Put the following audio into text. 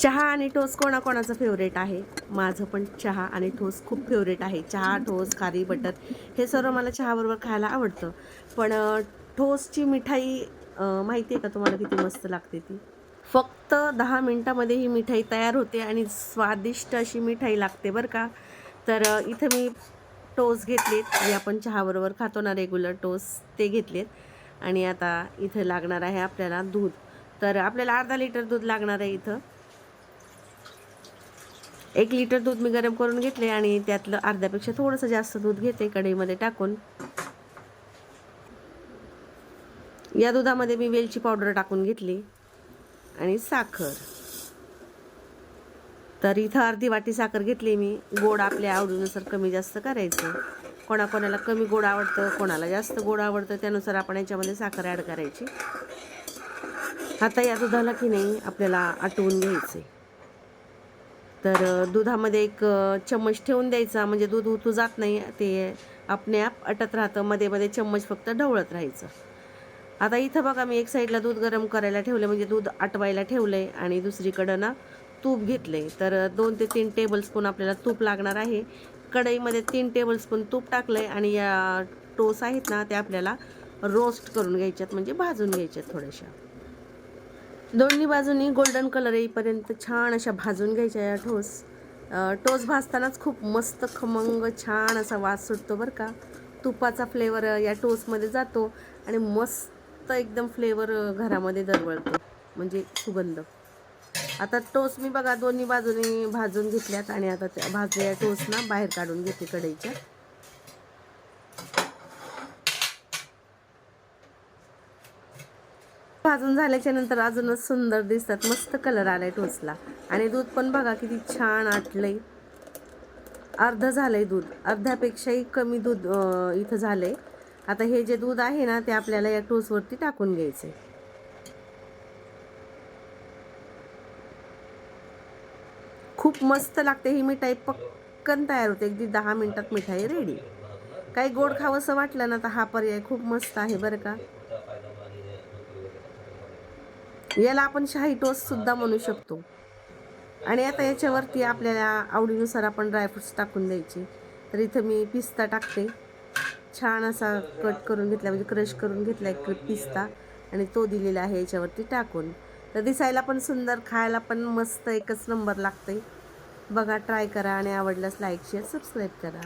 चहा आणि toast कोणाकोणाचं favourite आहे? माझं पण चहा आणि टोस्ट खूप फेवरेट आहे. चहा, टोस्ट, खारी, बटर हे सर्व मला चहाबरोबर खायला आवडतं. पण टोस्टची मिठाई माहिती आहे का तुम्हाला किती मस्त लागते ती? फक्त 10 मिनिटामध्ये ही मिठाई तयार होते आणि स्वादिष्ट अशी मिठाई लागते बरं का. तर इथं मी टोस्ट घेतलेत, जे आपण चहाबरोबर खातो ना रेग्युलर टोस्ट ते घेतलेत. आणि आता इथं लागणार आहे आपल्याला दूध. तर आपल्याला अर्धा लिटर दूध लागणार आहे इथं. 1 लिटर दूध मी गरम करून घेतले आणि त्यातलं अर्ध्यापेक्षा थोडंसं जास्त दूध घेते कढईमध्ये टाकून. या दुधामध्ये मी वेलची पावडर टाकून घेतली आणि साखर. तर इथं अर्धी वाटी साखर घेतली मी. गोड आपल्या आवडीनुसार कमी जास्त करायचं. कोणाकोणाला कमी गोड आवडतं, कोणाला जास्त गोड आवडतं, त्यानुसार आपण याच्यामध्ये साखर ॲड करायची. आता या दुधाला की नाही आपल्याला आटवून घ्यायचे. तर दुधामध्ये एक चम्मच ठेवून द्यायचा, म्हणजे दूध उतू जात नाही, ते आपणआप आटत राहतं. मध्ये मध्ये चम्मच फक्त ढवळत राहायचं. आता इथं बघा मी एक साईडला दूध गरम करायला ठेवलं, म्हणजे दूध आटवायला ठेवलंय आणि दुसरीकडं ना तूप घेतले. तर 2 ते 3 टेबलस्पून आपल्याला तूप लागणार आहे. कढईमध्ये 3 टेबलस्पून तूप टाकलंय आणि या टोस्ट आहेत ना ते आपल्याला रोस्ट करून घ्यायच्यात, म्हणजे भाजून घ्यायच्यात थोड्याशा. दोन्ही बाजूनी गोल्डन कलर येईपर्यंत छान अशा भाजून घ्यायच्या या टोस्ट भाजतानाच खूप मस्त खमंग छान असा वास सुटतो बरं का. तुपाचा फ्लेवर या टोस्टमध्ये जातो आणि मस्त एकदम फ्लेवर घरामध्ये दरवळतो, म्हणजे सुगंध. आता टोस्ट मी बघा दोन्ही बाजूनी भाजून घेतल्यात आणि आता त्या भाजलेल्या टोस्ट ना बाहेर काढून घेते कढईच्या. भाजून झाल्याच्या नंतर अजूनच सुंदर दिसतात, मस्त कलर आलाय टोस्टला. आणि दूध पण बघा किती छान आटलंय. अर्ध झालंय दूध, अर्ध्यापेक्षाही कमी दूध इथं झालंय. आता हे जे दूध आहे ना ते आपल्याला या टोस्टवरती टाकून घ्यायचंय. खूप मस्त लागते ही मिठाई, पक्कन तयार होते. अगदी 10 मिनिटात मिठाई रेडी. काही गोड खावंसं वाटलं ना तर हा पर्याय खूप मस्त आहे बरं का. याला आपण शाही टोस्ट सुद्धा म्हणू शकतो. आणि आता याच्यावरती आपल्याला आवडीनुसार आपण ड्रायफ्रुट्स टाकून द्यायचे. तर इथं मी पिस्ता टाकते. छान असा कट करून घेतला, म्हणजे क्रश करून घेतला एक पिस्ता आणि तो दिलेला आहे याच्यावरती टाकून. तर दिसायला पण सुंदर, खायला पण मस्त, एकच नंबर लागते. बघा, ट्राय करा आणि आवडल्यास लाईक, शेअर, सबस्क्राईब करा.